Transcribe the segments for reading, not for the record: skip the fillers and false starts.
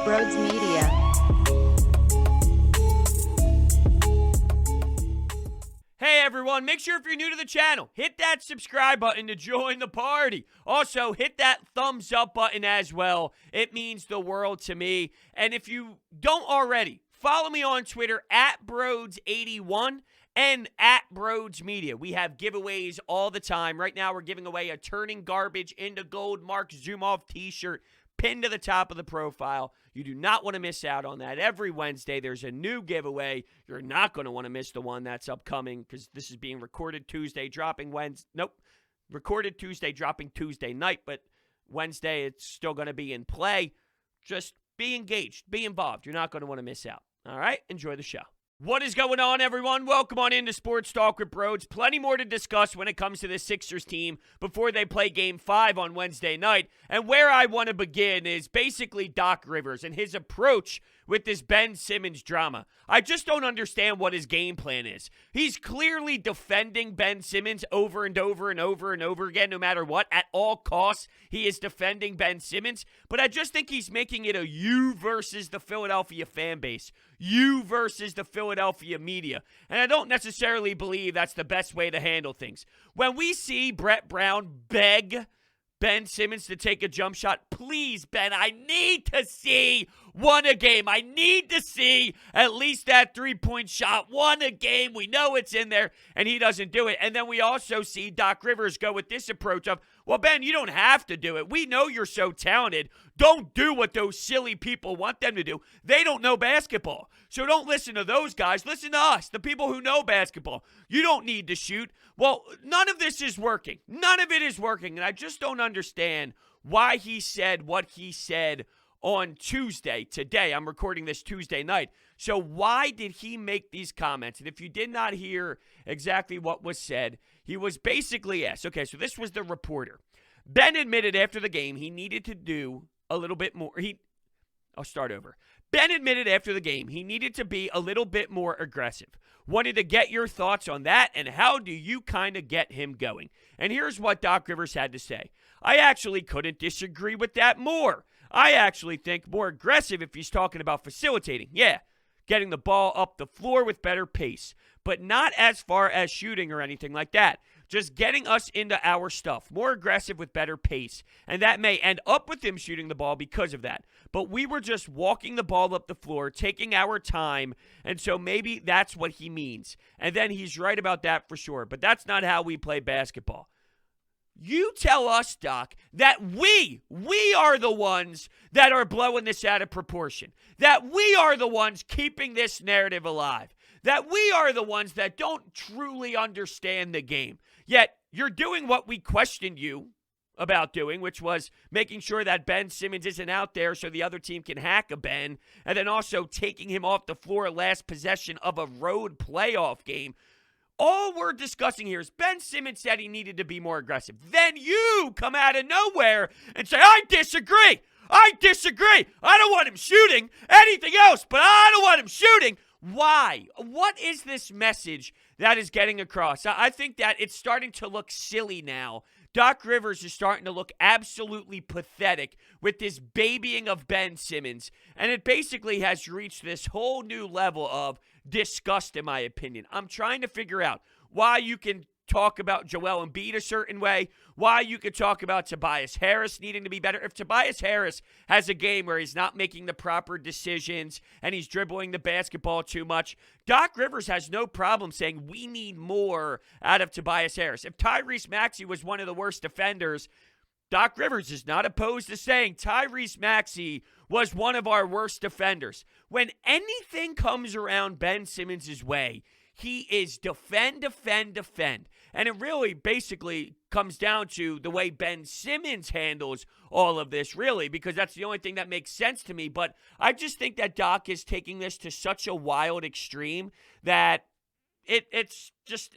Brodes Media. Hey everyone, make sure if you're new to the channel, hit that subscribe button to join the party. Also, hit that thumbs up button as well. It means the world to me. And if you don't already, follow me on Twitter at Brodes81 and at Brodes Media. We have giveaways all the time. Right now, we're giving away a Turning Garbage into Gold Mark Zumoff t-shirt pinned to the top of the profile. You do not want to miss out on that. Every Wednesday, there's a new giveaway. You're not going to want to miss the one that's upcoming because this is being recorded Tuesday, dropping Wednesday. Nope. Recorded Tuesday, dropping Tuesday night, but Wednesday, it's still going to be in play. Just be engaged. Be involved. You're not going to want to miss out. All right? Enjoy the show. What is going on, everyone? Welcome on into Sports Talk with Brodes. Plenty more to discuss when it comes to the Sixers team before they play Game 5 on Wednesday night. And where I want to begin is basically Doc Rivers and his approach with this Ben Simmons drama. I just don't understand what his game plan is. He's clearly defending Ben Simmons over and over and over and over again, no matter what. At all costs, he is defending Ben Simmons. But I just think he's making it a you versus the Philadelphia fan base. You versus the Philadelphia media. And I don't necessarily believe that's the best way to handle things. When we see Brett Brown beg Ben Simmons to take a jump shot, please, Ben, I need to see one a game. I need to see at least that three-point shot, one a game. We know it's in there, and he doesn't do it. And then we also see Doc Rivers go with this approach of, well, Ben, you don't have to do it. We know you're so talented. Don't do what those silly people want them to do. They don't know basketball. So don't listen to those guys. Listen to us, the people who know basketball. You don't need to shoot. Well, none of this is working. None of it is working. And I just don't understand why he said what he said on Tuesday. Today, I'm recording this Tuesday night. So why did he make these comments? And if you did not hear exactly what was said, he was basically asked, okay, so this was the reporter. Ben admitted after the game he needed to do a little bit more. I'll start over. Ben admitted after the game he needed to be a little bit more aggressive. Wanted to get your thoughts on that, and how do you kind of get him going? And here's what Doc Rivers had to say. I actually couldn't disagree with that more. I actually think more aggressive if he's talking about facilitating. Yeah, getting the ball up the floor with better pace, but not as far as shooting or anything like that. Just getting us into our stuff, more aggressive with better pace. And that may end up with him shooting the ball because of that. But we were just walking the ball up the floor, taking our time, and so maybe that's what he means. And then he's right about that for sure, but that's not how we play basketball. You tell us, Doc, that we are the ones that are blowing this out of proportion, that we are the ones keeping this narrative alive, that we are the ones that don't truly understand the game. Yet you're doing what we questioned you about doing, which was making sure that Ben Simmons isn't out there so the other team can hack a Ben, and then also taking him off the floor last possession of a road playoff game. All we're discussing here is Ben Simmons said he needed to be more aggressive. Then you come out of nowhere and say, I disagree. I don't want him shooting anything else, but I don't want him shooting. Why? What is this message that is getting across? I think that it's starting to look silly now. Doc Rivers is starting to look absolutely pathetic with this babying of Ben Simmons, and it basically has reached this whole new level of disgust, in my opinion. I'm trying to figure out why you can talk about Joel Embiid a certain way, why you could talk about Tobias Harris needing to be better. If Tobias Harris has a game where he's not making the proper decisions and he's dribbling the basketball too much, Doc Rivers has no problem saying we need more out of Tobias Harris. If Tyrese Maxey was one of the worst defenders, Doc Rivers is not opposed to saying Tyrese Maxey was one of our worst defenders. When anything comes around Ben Simmons' way, he is defend. And it really basically comes down to the way Ben Simmons handles all of this, really, because that's the only thing that makes sense to me. But I just think that Doc is taking this to such a wild extreme that it's just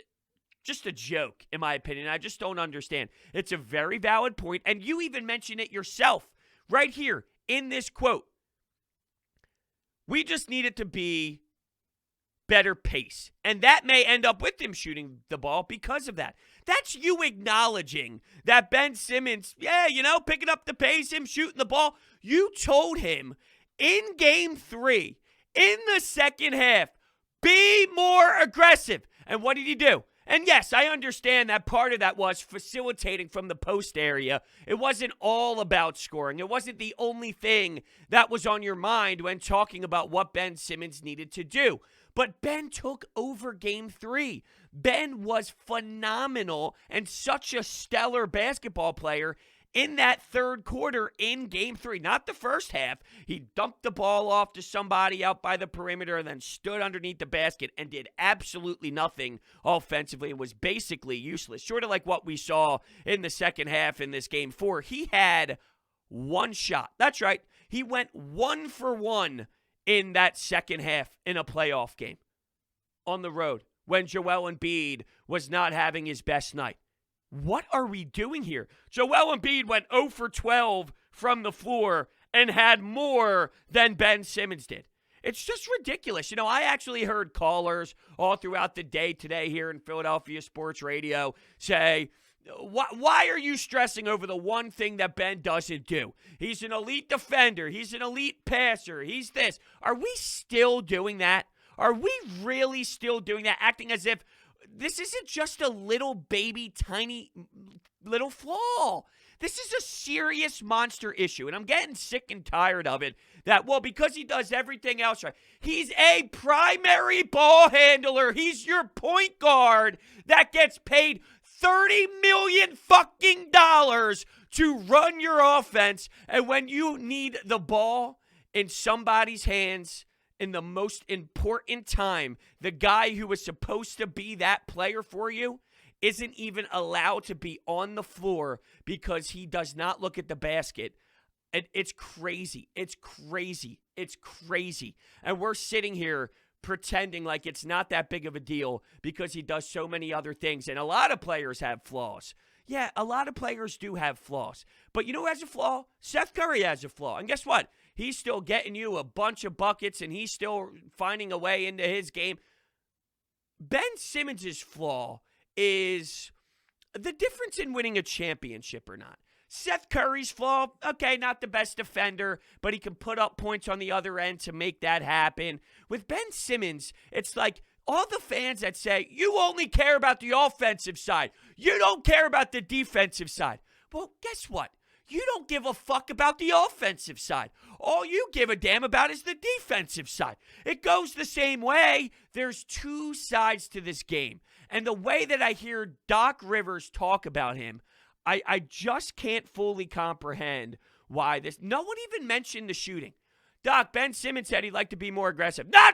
a joke, in my opinion. I just don't understand. It's a very valid point, and you even mentioned it yourself right here in this quote. We just need it to be better pace. And that may end up with him shooting the ball because of that. That's you acknowledging that Ben Simmons, picking up the pace, him shooting the ball. You told him in Game 3, in the second half, be more aggressive. And what did he do? And yes, I understand that part of that was facilitating from the post area. It wasn't all about scoring. It wasn't the only thing that was on your mind when talking about what Ben Simmons needed to do. But Ben took over Game 3. Ben was phenomenal and such a stellar basketball player in that third quarter in Game 3. Not the first half. He dumped the ball off to somebody out by the perimeter and then stood underneath the basket and did absolutely nothing offensively and was basically useless. Sort of like what we saw in the second half in this Game 4. He had one shot. That's right. He went 1 for 1 in that second half in a playoff game on the road when Joel Embiid was not having his best night. What are we doing here? Joel Embiid went 0 for 12 from the floor and had more than Ben Simmons did. It's just ridiculous. You know, I actually heard callers all throughout the day today here in Philadelphia Sports Radio say, why are you stressing over the one thing that Ben doesn't do? He's an elite defender. He's an elite passer. He's this. Are we still doing that? Are we really still doing that? Acting as if this isn't just a little baby, tiny little flaw. This is a serious monster issue, and I'm getting sick and tired of it. That, well, because he does everything else right. He's a primary ball handler. He's your point guard that gets paid $30 million fucking dollars to run your offense, and when you need the ball in somebody's hands in the most important time, the guy who was supposed to be that player for you isn't even allowed to be on the floor because he does not look at the basket. And it's crazy. It's crazy. It's crazy. And we're sitting here pretending like it's not that big of a deal because he does so many other things. And a lot of players have flaws. Yeah, a lot of players do have flaws. But you know who has a flaw? Seth Curry has a flaw. And guess what? He's still getting you a bunch of buckets, and he's still finding a way into his game. Ben Simmons' flaw is the difference in winning a championship or not. Seth Curry's flaw, okay, not the best defender, but he can put up points on the other end to make that happen. With Ben Simmons, it's like all the fans that say, you only care about the offensive side. You don't care about the defensive side. Well, guess what? You don't give a fuck about the offensive side. All you give a damn about is the defensive side. It goes the same way. There's two sides to this game. And the way that I hear Doc Rivers talk about him, I just can't fully comprehend why this. No one even mentioned the shooting. Doc, Ben Simmons said he'd like to be more aggressive. No,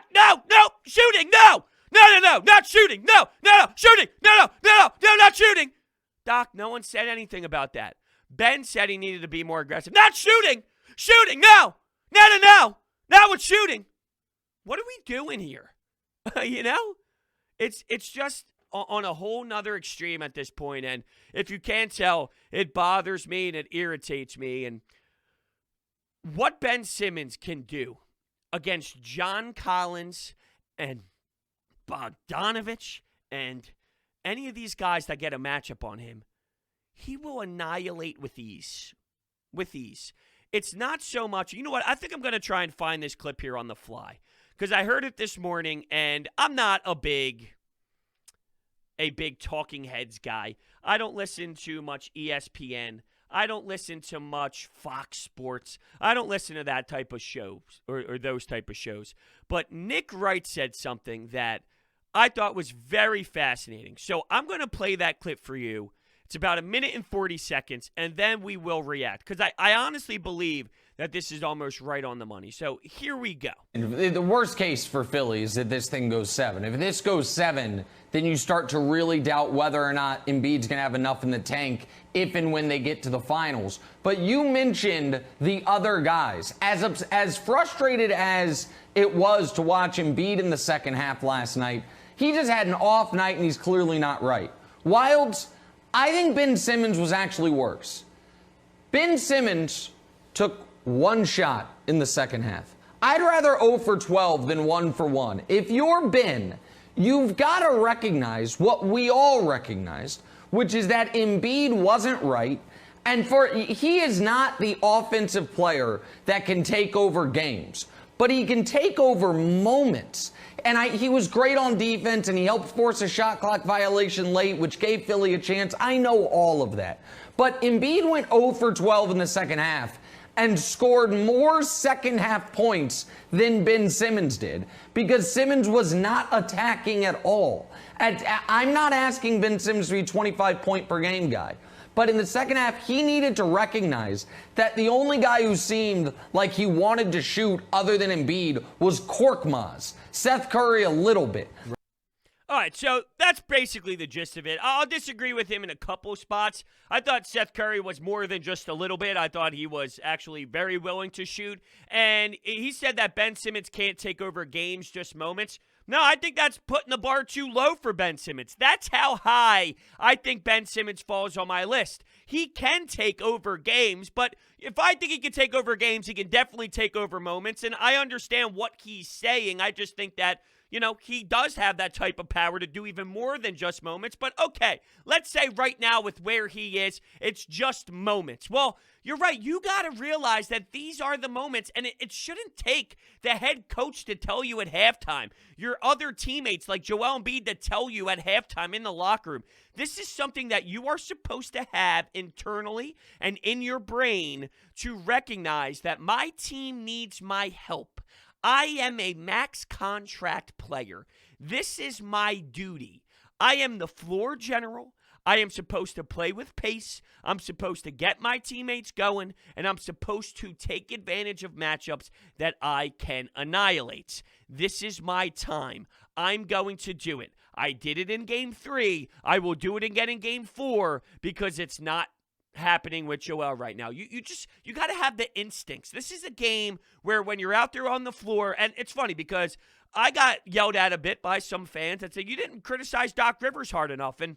shooting, no, not shooting, no, shooting, no, not shooting. Doc, no one said anything about that. Ben said he needed to be more aggressive. Not shooting, no, not with shooting. What are we doing here? You know, it's just on a whole nother extreme at this point. And if you can't tell, it bothers me and it irritates me. And what Ben Simmons can do against John Collins and Bogdanovich and any of these guys that get a matchup on him, he will annihilate with ease. With ease. It's not so much, you know what, I think I'm going to try and find this clip here on the fly. Because I heard it this morning, and I'm not a big talking heads guy. I don't listen to much ESPN. I don't listen to much Fox Sports. I don't listen to that type of shows or those type of shows. But Nick Wright said something that I thought was very fascinating. So I'm going to play that clip for you. It's about 1 minute and 40 seconds, and then we will react. Because I honestly believe that this is almost right on the money. So here we go. And the worst case for Philly is that this thing goes 7. If this goes 7, then you start to really doubt whether or not Embiid's going to have enough in the tank if and when they get to the finals. But you mentioned the other guys. As frustrated as it was to watch Embiid in the second half last night, he just had an off night and he's clearly not right. Wilds, I think Ben Simmons was actually worse. Ben Simmons took one shot in the second half. I'd rather 0 for 12 than 1 for 1. If you're Ben, you've got to recognize what we all recognized, which is that Embiid wasn't right. And he is not the offensive player that can take over games, but he can take over moments. And he was great on defense, and he helped force a shot clock violation late, which gave Philly a chance. I know all of that. But Embiid went 0 for 12 in the second half and scored more second-half points than Ben Simmons did because Simmons was not attacking at all. I'm not asking Ben Simmons to be a 25-point-per-game guy. But in the second half, he needed to recognize that the only guy who seemed like he wanted to shoot other than Embiid was Korkmaz. Seth Curry a little bit. All right, so that's basically the gist of it. I'll disagree with him in a couple spots. I thought Seth Curry was more than just a little bit. I thought he was actually very willing to shoot. And he said that Ben Simmons can't take over games, just moments. No, I think that's putting the bar too low for Ben Simmons. That's how high I think Ben Simmons falls on my list. He can take over games, but if I think he can take over games, he can definitely take over moments. And I understand what he's saying. I just think that, he does have that type of power to do even more than just moments. But okay, let's say right now with where he is, it's just moments. Well, you're right. You got to realize that these are the moments, and it shouldn't take the head coach to tell you at halftime. Your other teammates like Joel Embiid to tell you at halftime in the locker room. This is something that you are supposed to have internally and in your brain to recognize that my team needs my help. I am a max contract player. This is my duty. I am the floor general. I am supposed to play with pace. I'm supposed to get my teammates going, and I'm supposed to take advantage of matchups that I can annihilate. This is my time. I'm going to do it. I did it in Game 3. I will do it again in Game 4 because it's not happening with Joel right now. You got to have the instincts. This is a game where when you're out there on the floor, and it's funny because I got yelled at a bit by some fans that said, you didn't criticize Doc Rivers hard enough, and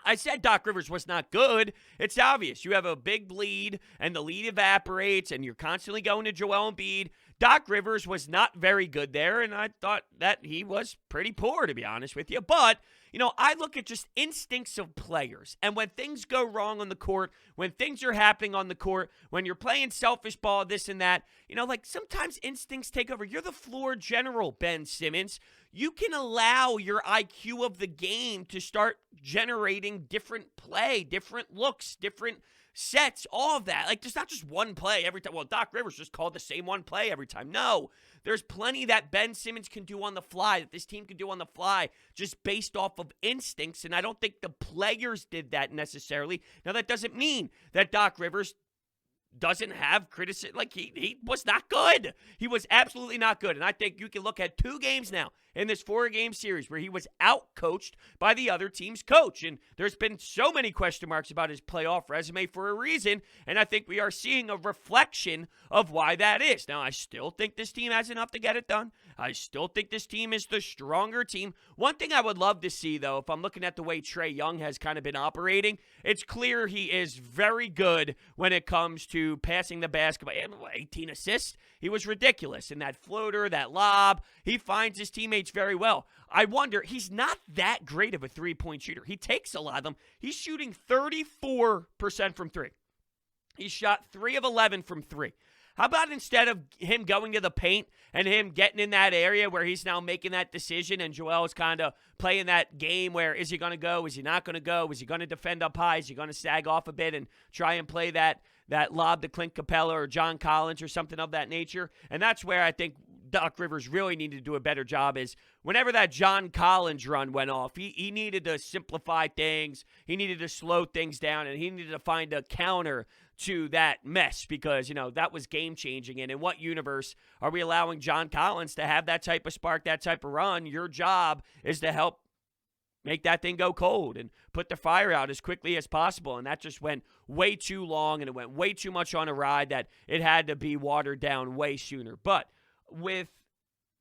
I said Doc Rivers was not good. It's obvious. You have a big lead, and the lead evaporates, and you're constantly going to Joel Embiid. Doc Rivers was not very good there, and I thought that he was pretty poor, to be honest with you. But, I look at just instincts of players. And when things go wrong on the court, when things are happening on the court, when you're playing selfish ball, this and that, sometimes instincts take over. You're the floor general, Ben Simmons. You can allow your IQ of the game to start generating different play, different looks, different sets, all of that. There's not just one play every time. Well, Doc Rivers just called the same one play every time. No, there's plenty that Ben Simmons can do on the fly, that this team can do on the fly, just based off of instincts, and I don't think the players did that necessarily. Now, that doesn't mean that Doc Rivers doesn't have criticism. He was not good. He was absolutely not good. And I think you can look at 2 games now in this 4-game series where he was out-coached by the other team's coach. And there's been so many question marks about his playoff resume for a reason. And I think we are seeing a reflection of why that is. Now, I still think this team has enough to get it done. I still think this team is the stronger team. One thing I would love to see, though, if I'm looking at the way Trae Young has kind of been operating, it's clear he is very good when it comes to passing the basketball. 18 assists. He was ridiculous. And that floater, that lob, he finds his teammates very well. I wonder, he's not that great of a three-point shooter. He takes a lot of them. He's shooting 34% from 3. He shot 3 of 11 from 3. How about instead of him going to the paint and him getting in that area where he's now making that decision and Joel is kind of playing that game where is he going to go, is he not going to go, is he going to defend up high, is he going to sag off a bit and try and play that lob to Clint Capella or John Collins or something of that nature? And that's where I think Doc Rivers really needed to do a better job is whenever that John Collins run went off, he needed to simplify things, he needed to slow things down, and he needed to find a counter to that mess because, that was game-changing. And in what universe are we allowing John Collins to have that type of spark, that type of run? Your job is to help make that thing go cold and put the fire out as quickly as possible. And that just went way too long, and it went way too much on a ride that it had to be watered down way sooner. But with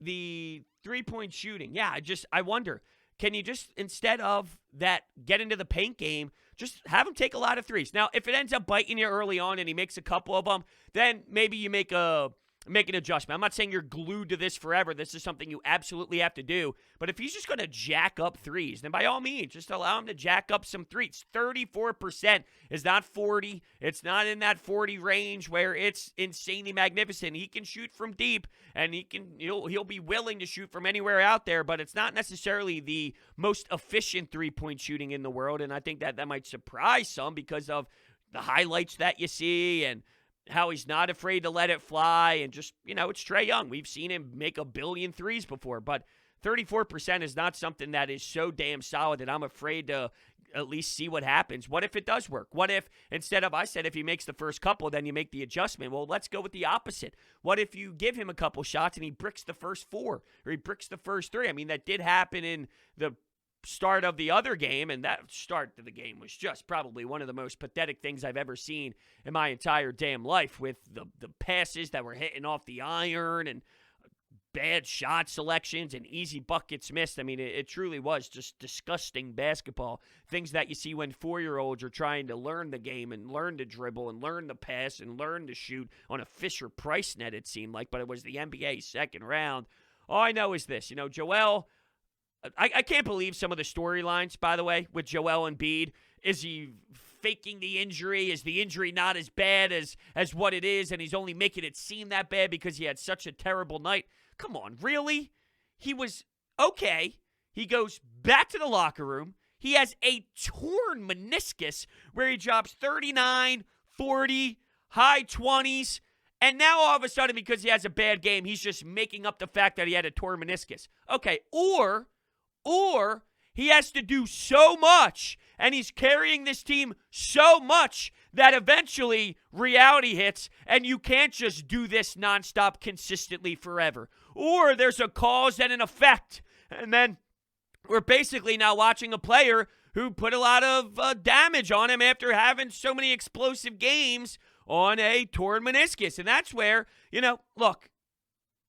the three-point shooting, I wonder, can you just, instead of that get into the paint game, just have him take a lot of threes? Now, if it ends up biting you early on and he makes a couple of them, then maybe you make a make an adjustment. I'm not saying you're glued to this forever. This is something you absolutely have to do. But if he's just going to jack up threes, then by all means, just allow him to jack up some threes. 34% is not 40. It's not in that 40 range where it's insanely magnificent. He can shoot from deep, and he'll be willing to shoot from anywhere out there, but it's not necessarily the most efficient three-point shooting in the world, and I think that might surprise some because of the highlights that you see and how he's not afraid to let it fly, and just, it's Trae Young. We've seen him make a billion threes before, but 34% is not something that is so damn solid that I'm afraid to at least see what happens. What if it does work? What if, instead of, I said, if he makes the first couple, then you make the adjustment? Well, let's go with the opposite. What if you give him a couple shots and he bricks the first 4, or he bricks the first 3? I mean, that did happen in the start of the other game, and that start of the game was just probably one of the most pathetic things I've ever seen in my entire damn life, with the passes that were hitting off the iron and bad shot selections and easy buckets missed. I mean, it truly was just disgusting basketball. Things that you see when 4-year-olds are trying to learn the game and learn to dribble and learn to pass and learn to shoot on a Fisher-Price net, it seemed like, but it was the NBA second round. All I know is this, Joel, I can't believe some of the storylines, by the way, with Joel Embiid. Is he faking the injury? Is the injury not as bad as what it is, and he's only making it seem that bad because he had such a terrible night? Come on, really? He was okay. He goes back to the locker room. He has a torn meniscus where he drops 39, 40, high 20s, and now all of a sudden, because he has a bad game, he's just making up the fact that he had a torn meniscus. Okay, or he has to do so much, and he's carrying this team so much that eventually reality hits, and you can't just do this nonstop consistently forever. Or there's a cause and an effect, and then we're basically now watching a player who put a lot of damage on him after having so many explosive games on a torn meniscus. And that's where, look,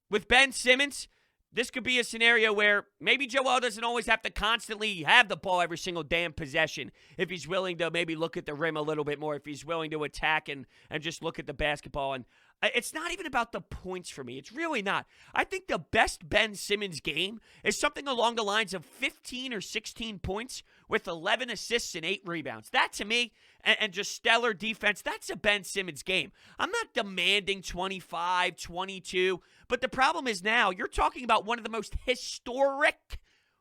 with Ben Simmons, this could be a scenario where maybe Joel doesn't always have to constantly have the ball every single damn possession if he's willing to maybe look at the rim a little bit more, if he's willing to attack and just look at the basketball. And it's not even about the points for me. It's really not. I think the best Ben Simmons game is something along the lines of 15 or 16 points with 11 assists and 8 rebounds. That, to me, and just stellar defense, that's a Ben Simmons game. I'm not demanding 25, 22, but the problem is now you're talking about one of the most historic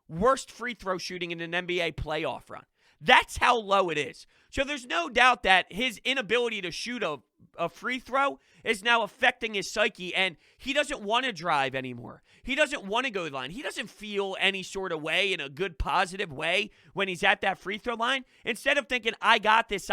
worst free throw shooting in an NBA playoff run. That's how low it is. So there's no doubt that his inability to shoot a free throw is now affecting his psyche, and he doesn't want to drive anymore. He doesn't want to go to the line. He doesn't feel any sort of way, in a good, positive way, when he's at that free throw line. Instead of thinking, I got this,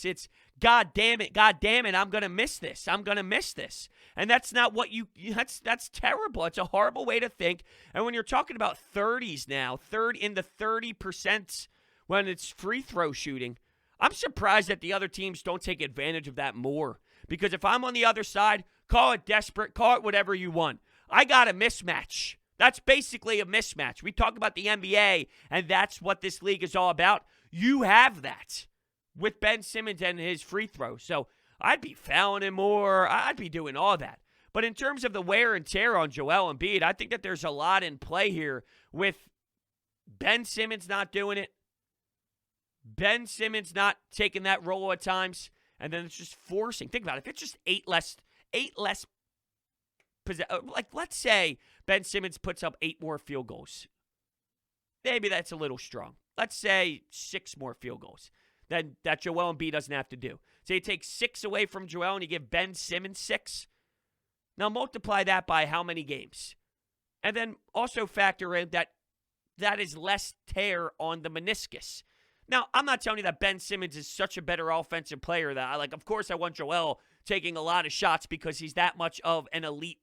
it's, God damn it, I'm going to miss this. I'm going to miss this. And that's not what that's terrible. It's a horrible way to think. And when you're talking about 30s now, in the 30% when it's free throw shooting, I'm surprised that the other teams don't take advantage of that more. Because if I'm on the other side, call it desperate, call it whatever you want. I got a mismatch. That's basically a mismatch. We talk about the NBA, and that's what this league is all about. You have that with Ben Simmons and his free throw. So I'd be fouling him more. I'd be doing all that. But in terms of the wear and tear on Joel Embiid, I think that there's a lot in play here with Ben Simmons not doing it. Ben Simmons not taking that role at times, and then it's just forcing. Think about it. If it's just eight less, like let's say Ben Simmons puts up 8 more field goals. Maybe that's a little strong. Let's say 6 more field goals then that Joel Embiid doesn't have to do. So you take 6 away from Joel and you give Ben Simmons 6. Now multiply that by how many games. And then also factor in that is less tear on the meniscus. Now, I'm not telling you that Ben Simmons is such a better offensive player that of course I want Joel taking a lot of shots because he's that much of an elite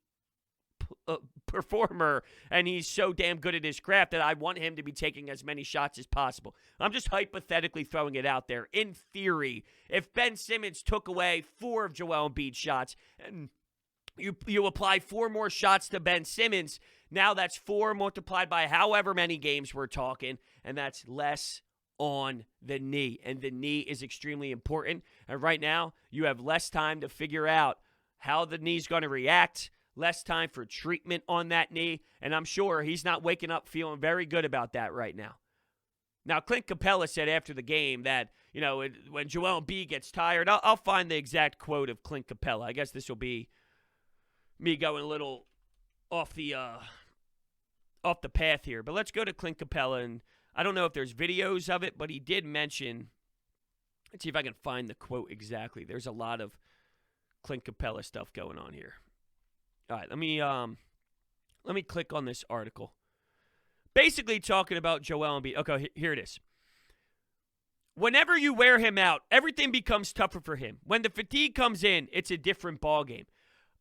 performer and he's so damn good at his craft that I want him to be taking as many shots as possible. I'm just hypothetically throwing it out there. In theory, if Ben Simmons took away 4 of Joel Embiid's shots and you apply 4 more shots to Ben Simmons, now that's 4 multiplied by however many games we're talking, and that's less on the knee. And the knee is extremely important. And right now, you have less time to figure out how the knee's going to react, less time for treatment on that knee, and I'm sure he's not waking up feeling very good about that right now. Now, Clint Capella said after the game that, when Joel Embiid gets tired, I'll find the exact quote of Clint Capella. I guess this will be me going a little off the path here. But let's go to Clint Capella, and I don't know if there's videos of it, but he did mention, let's see if I can find the quote exactly. There's a lot of Clint Capella stuff going on here. All right, let me click on this article. Basically talking about Joel Embiid. Okay, here it is. Whenever you wear him out, everything becomes tougher for him. When the fatigue comes in, it's a different ballgame.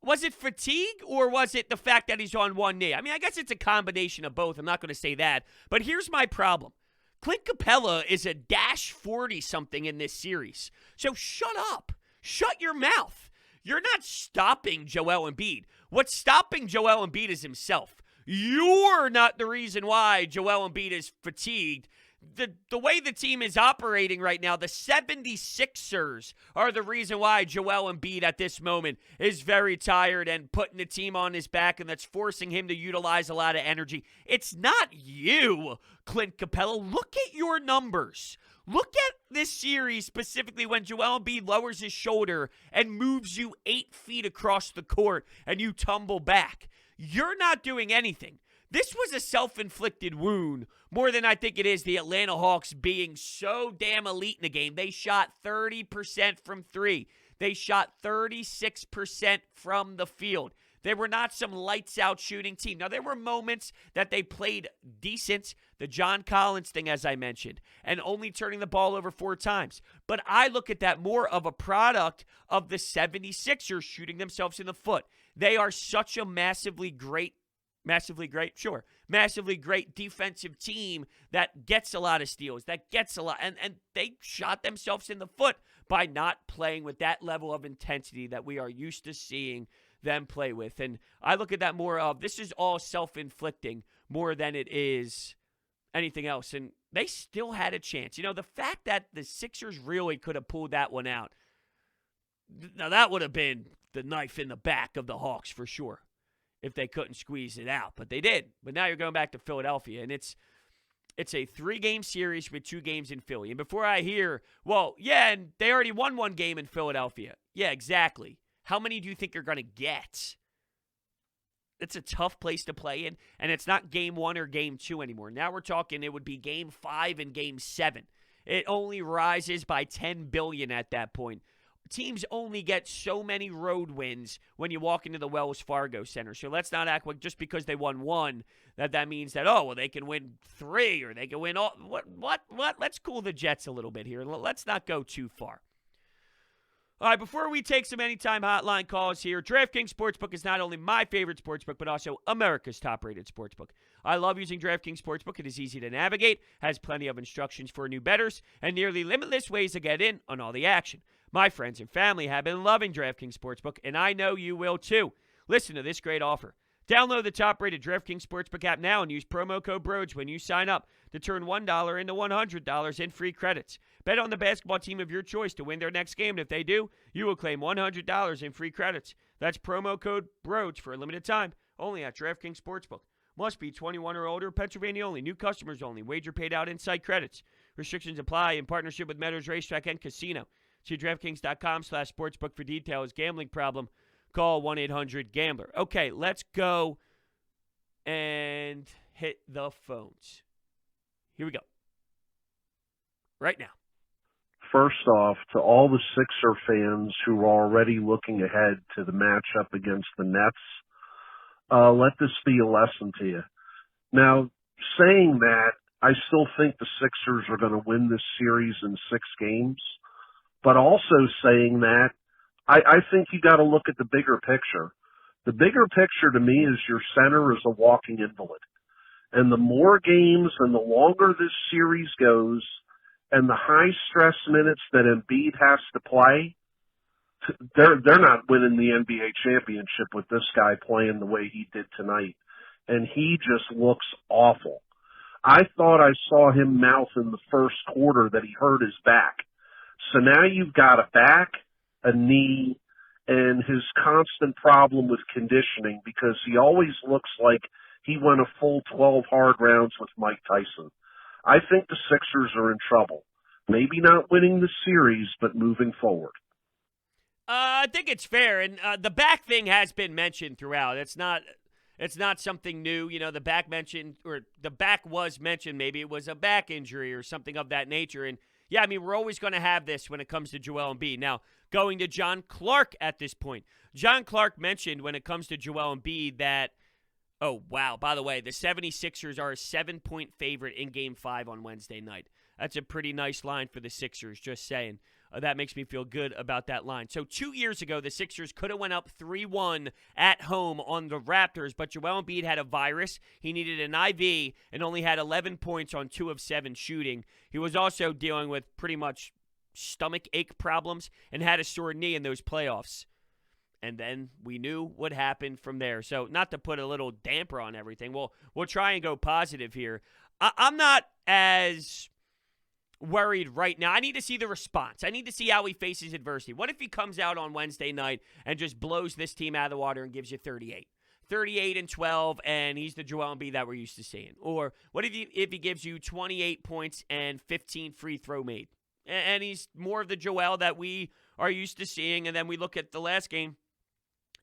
Was it fatigue or was it the fact that he's on one knee? I mean, I guess it's a combination of both. I'm not going to say that. But here's my problem. Clint Capella is a dash 40-something in this series. So shut up. Shut your mouth. You're not stopping Joel Embiid. What's stopping Joel Embiid is himself. You're not the reason why Joel Embiid is fatigued. The way the team is operating right now, the 76ers are the reason why Joel Embiid at this moment is very tired and putting the team on his back, and that's forcing him to utilize a lot of energy. It's not you, Clint Capella. Look at your numbers. Look at this series specifically when Joel Embiid lowers his shoulder and moves you 8 feet across the court and you tumble back. You're not doing anything. This was a self-inflicted wound more than I think it is the Atlanta Hawks being so damn elite in the game. They shot 30% from three. They shot 36% from the field. They were not some lights-out shooting team. Now, there were moments that they played decent, the John Collins thing, as I mentioned, and only turning the ball over 4 times. But I look at that more of a product of the 76ers shooting themselves in the foot. They are such a massively great defensive team that gets a lot of steals, that gets a lot, and they shot themselves in the foot by not playing with that level of intensity that we are used to seeing them play with. And I look at that more of, this is all self-inflicting more than it is anything else. And they still had a chance. The fact that the Sixers really could have pulled that one out, now that would have been the knife in the back of the Hawks for sure if they couldn't squeeze it out. But they did. But now you're going back to Philadelphia, and it's a 3-game series with 2 games in Philly. And before I hear, well, yeah, and they already won 1 game in Philadelphia. Yeah, exactly. How many do you think you're going to get? It's a tough place to play in, and it's not game 1 or game 2 anymore. Now we're talking it would be game 5 and game 7. It only rises by $10 billion at that point. Teams only get so many road wins when you walk into the Wells Fargo Center. So let's not act like just because they won 1 that means that, oh, well, they can win 3 or they can win all. What? Let's cool the jets a little bit here. Let's not go too far. All right, before we take some anytime hotline calls here, DraftKings Sportsbook is not only my favorite sportsbook, but also America's top-rated sportsbook. I love using DraftKings Sportsbook. It is easy to navigate, has plenty of instructions for new bettors, and nearly limitless ways to get in on all the action. My friends and family have been loving DraftKings Sportsbook, and I know you will too. Listen to this great offer. Download the top-rated DraftKings Sportsbook app now and use promo code Brodes when you sign up to turn $1 into $100 in free credits. Bet on the basketball team of your choice to win their next game, and if they do, you will claim $100 in free credits. That's promo code Brodes for a limited time, only at DraftKings Sportsbook. Must be 21 or older, Pennsylvania only, new customers only, wager paid out in site credits. Restrictions apply in partnership with Meadows Racetrack and Casino. See DraftKings.com/sportsbook for details. Gambling problem? Call 1-800-GAMBLER. Okay, let's go and hit the phones. Here we go. Right now. First off, to all the Sixer fans who are already looking ahead to the matchup against the Nets, let this be a lesson to you. Now, saying that, I still think the Sixers are going to win this series in 6 games, but also saying that, I think you got to look at the bigger picture. The bigger picture to me is your center is a walking invalid. And the more games and the longer this series goes and the high stress minutes that Embiid has to play, they're not winning the NBA championship with this guy playing the way he did tonight. And he just looks awful. I thought I saw him mouth in the first quarter that he hurt his back. So now you've got a back, a knee, and his constant problem with conditioning, because he always looks like he went a full 12 hard rounds with Mike Tyson. I think the Sixers are in trouble. Maybe not winning the series, but moving forward. I think it's fair, and the back thing has been mentioned throughout. It's not something new. You know, the back was mentioned. Maybe it was a back injury or something of that nature. And yeah, I mean, we're always going to have this when it comes to Joel Embiid. Now, going to John Clark at this point. John Clark mentioned when it comes to Joel Embiid that, oh, wow, by the way, the 76ers are a 7-point favorite in Game 5 on Wednesday night. That's a pretty nice line for the Sixers, just saying. That makes me feel good about that line. So 2 years ago, the Sixers could have went up 3-1 at home on the Raptors, but Joel Embiid had a virus. He needed an IV and only had 11 points on 2 of 7 shooting. He was also dealing with pretty much stomach ache problems and had a sore knee in those playoffs. And then we knew what happened from there. So not to put a little damper on everything, we'll try and go positive here. I'm not as worried right now. I need to see the response. I need to see how he faces adversity. What if he comes out on Wednesday night and just blows this team out of the water and gives you 38? 38 and 12, and he's the Joel Embiid that we're used to seeing. Or what if he gives you 28 points and 15 free throw made? And he's more of the Joel that we are used to seeing, and then we look at the last game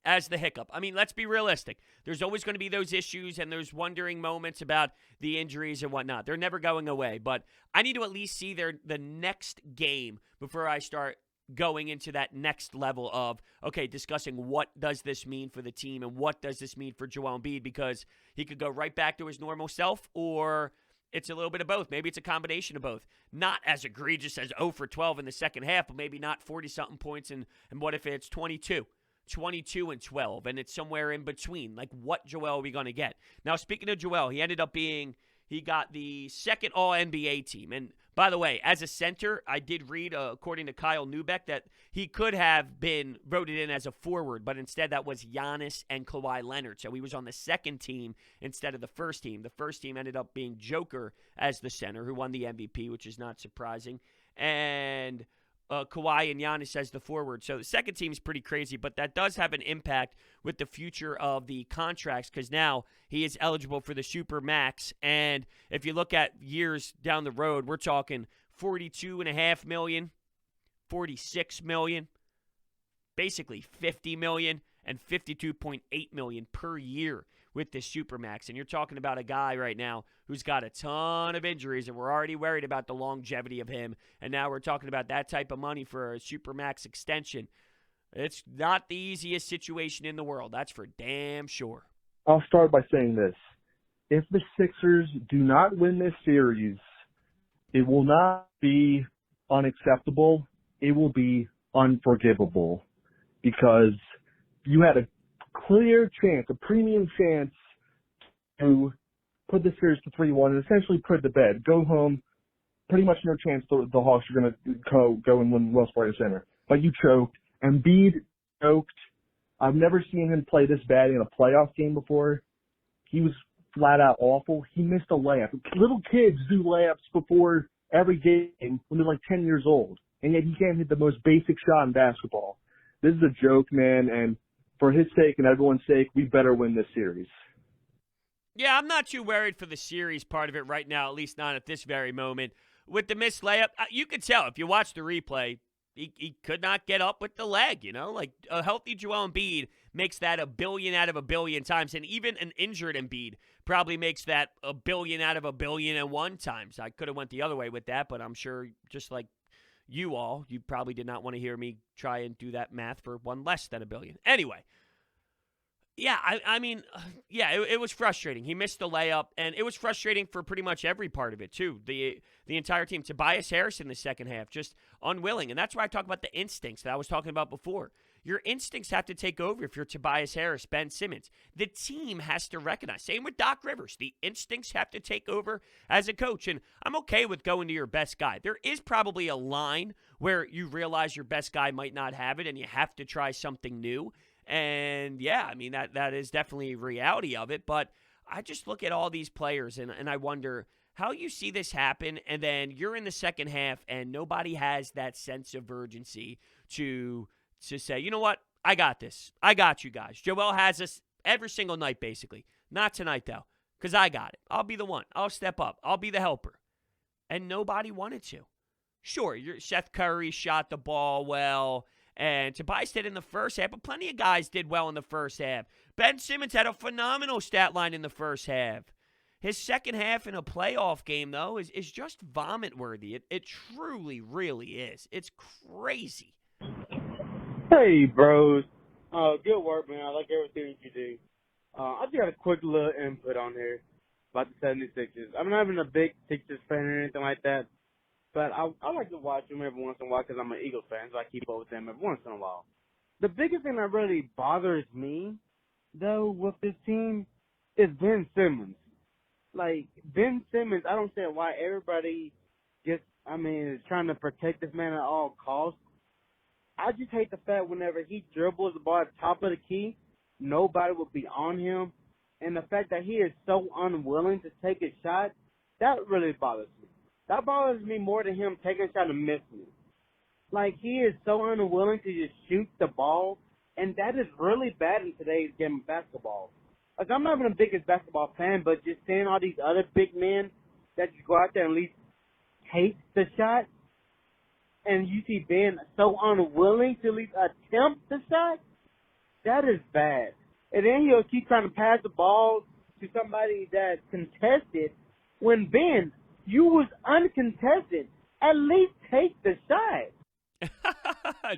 as the hiccup. I mean, let's be realistic. There's always going to be those issues and those wondering moments about the injuries and whatnot. They're never going away. But I need to at least see the next game before I start going into that next level of, okay, discussing what does this mean for the team and what does this mean for Joel Embiid, because he could go right back to his normal self, or it's a little bit of both. Maybe it's a combination of both. Not as egregious as 0 for 12 in the second half, but maybe not 40-something points, and what if it's 22 and 12, and it's somewhere in between. Like, what Joel are we going to get? Now, speaking of Joel, he got the second All-NBA team. And by the way, as a center, I did read, according to Kyle Neubeck, that he could have been voted in as a forward, but instead that was Giannis and Kawhi Leonard. So he was on the second team instead of the first team. The first team ended up being Joker as the center, who won the MVP, which is not surprising. And Kawhi and Giannis as the forward. So the second team is pretty crazy, but that does have an impact with the future of the contracts, because now he is eligible for the Super Max. And if you look at years down the road, we're talking $42.5 million, $46 million, basically $50 million, and $52.8 million per year with this Supermax. And you're talking about a guy right now who's got a ton of injuries, and we're already worried about the longevity of him. And now we're talking about that type of money for a Supermax extension. It's not the easiest situation in the world. That's for damn sure. I'll start by saying this. If the Sixers do not win this series, it will not be unacceptable. It will be unforgivable, because you had a clear chance, a premium chance to put the series to 3-1 and essentially put it to bed. Go home, pretty much no chance the Hawks are going to go and win Wells Fargo Center. But you choked. Embiid choked. I've never seen him play this bad in a playoff game before. He was flat out awful. He missed a layup. Little kids do layups before every game when they're like 10 years old, and yet he can't hit the most basic shot in basketball. This is a joke, man, and for his sake and everyone's sake, we better win this series. Yeah, I'm not too worried for the series part of it right now, at least not at this very moment. With the missed layup, you could tell if you watch the replay, he could not get up with the leg, you know? Like, a healthy Joel Embiid makes that a billion out of a billion times, and even an injured Embiid probably makes that a billion out of a billion and one times. I could have went the other way with that, but I'm sure just like you probably did not want to hear me try and do that math for one less than a billion. Anyway, yeah, I mean, it was frustrating. He missed the layup, and it was frustrating for pretty much every part of it, too. The entire team. Tobias Harris in the second half, just unwilling. And that's why I talk about the instincts that I was talking about before. Your instincts have to take over if you're Tobias Harris, Ben Simmons. The team has to recognize. Same with Doc Rivers. The instincts have to take over as a coach. And I'm okay with going to your best guy. There is probably a line where you realize your best guy might not have it and you have to try something new. And, yeah, I mean, that is definitely a reality of it. But I just look at all these players and I wonder how you see this happen, and then you're in the second half and nobody has that sense of urgency to say, you know what, I got this. I got you guys. Joel has us every single night, basically. Not tonight, though, because I got it. I'll be the one. I'll step up. I'll be the helper. And nobody wanted to. Sure, Seth Curry shot the ball well, and Tobias did in the first half, but plenty of guys did well in the first half. Ben Simmons had a phenomenal stat line in the first half. His second half in a playoff game, though, is just vomit-worthy. It truly, really is. It's crazy. Hey, bros. Good work, man. I like everything you do. I just got a quick little input on here about the 76ers. I'm not even a big Sixers fan or anything like that, but I like to watch them every once in a while because I'm an Eagles fan, so I keep up with them every once in a while. The biggest thing that really bothers me, though, with this team is Ben Simmons. Like, Ben Simmons, I don't see why everybody is trying to protect this man at all costs. I just hate the fact whenever he dribbles the ball at the top of the key, nobody will be on him. And the fact that he is so unwilling to take a shot, that really bothers me. That bothers me more than him taking a shot and missing it. Like, he is so unwilling to just shoot the ball, and that is really bad in today's game of basketball. Like, I'm not even the biggest basketball fan, but just seeing all these other big men that just go out there and at least take the shot, and you see Ben so unwilling to at least attempt the shot, that is bad. And then he'll keep trying to pass the ball to somebody that's contested. When Ben, you was uncontested, at least take the shot.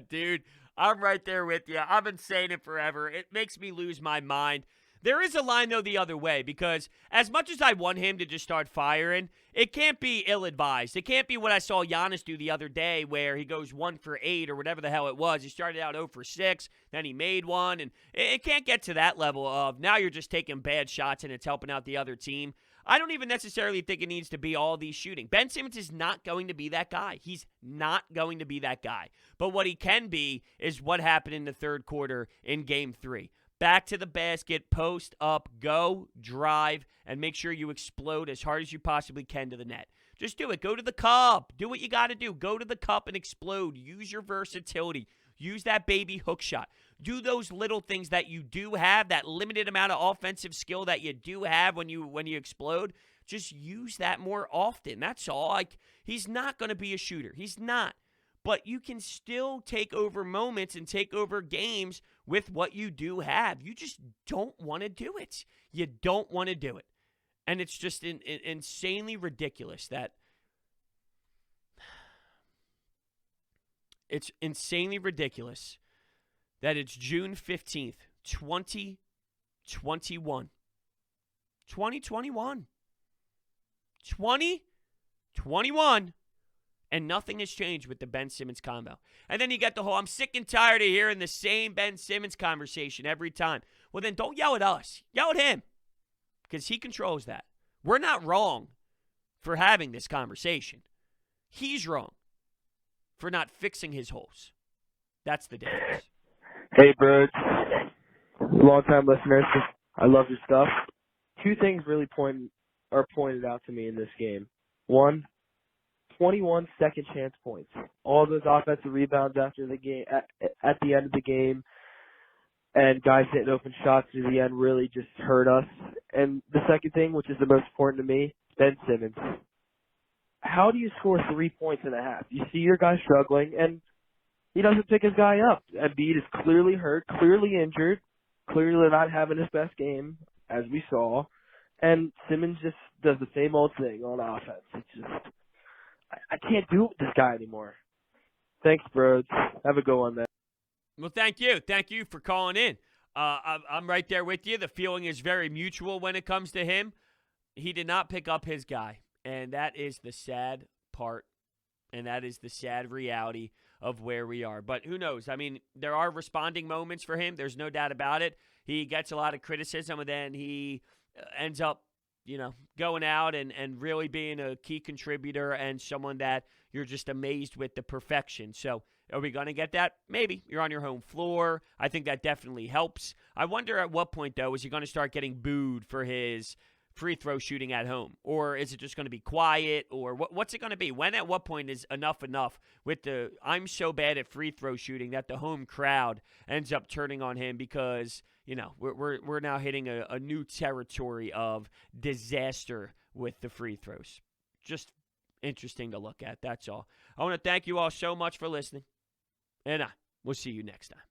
Dude, I'm right there with you. I've been saying it forever. It makes me lose my mind. There is a line, though, the other way, because as much as I want him to just start firing, it can't be ill-advised. It can't be what I saw Giannis do the other day where he goes 1 for 8 or whatever the hell it was. He started out 0 for 6, then he made one, and it can't get to that level of now you're just taking bad shots and it's helping out the other team. I don't even necessarily think it needs to be all these shooting. Ben Simmons is not going to be that guy. He's not going to be that guy. But what he can be is what happened in the third quarter in Game 3. Back to the basket, post up, go, drive, and make sure you explode as hard as you possibly can to the net. Just do it. Go to the cup. Do what you got to do. Go to the cup and explode. Use your versatility. Use that baby hook shot. Do those little things that you do have, that limited amount of offensive skill that you do have when you explode. Just use that more often. That's all. Like, he's not going to be a shooter. He's not. But you can still take over moments and take over games with what you do have. You just don't want to do it. You don't want to do it. And it's just insanely ridiculous that it's June 15th, 2021. 2021. And nothing has changed with the Ben Simmons combo. And then you get the whole, I'm sick and tired of hearing the same Ben Simmons conversation every time. Well, then don't yell at us. Yell at him. Because he controls that. We're not wrong for having this conversation. He's wrong for not fixing his holes. That's the difference. Hey, Brodes. Long-time listeners. I love your stuff. Two things really pointed out to me in this game. One, 21 second chance points. All those offensive rebounds after the game, at the end of the game, and guys hitting open shots to the end really just hurt us. And the second thing, which is the most important to me, Ben Simmons. How do you score 3 points in a half? You see your guy struggling, and he doesn't pick his guy up. Embiid is clearly hurt, clearly injured, clearly not having his best game, as we saw. And Simmons just does the same old thing on offense. It's just, I can't do it with this guy anymore. Thanks, Brodes. Have a good one, man. Well, thank you. Thank you for calling in. I'm right there with you. The feeling is very mutual when it comes to him. He did not pick up his guy, and that is the sad part, and that is the sad reality of where we are. But who knows? I mean, there are responding moments for him. There's no doubt about it. He gets a lot of criticism, and then he ends up, going out and really being a key contributor and someone that you're just amazed with the perfection. So are we going to get that? Maybe. You're on your home floor. I think that definitely helps. I wonder at what point, though, is he going to start getting booed for his free throw shooting at home? Or is it just going to be quiet? Or what's it going to be? When, at what point is enough with the I'm so bad at free throw shooting that the home crowd ends up turning on him because, we're now hitting a new territory of disaster with the free throws. Just interesting to look at. That's all. I want to thank you all so much for listening. And we'll see you next time.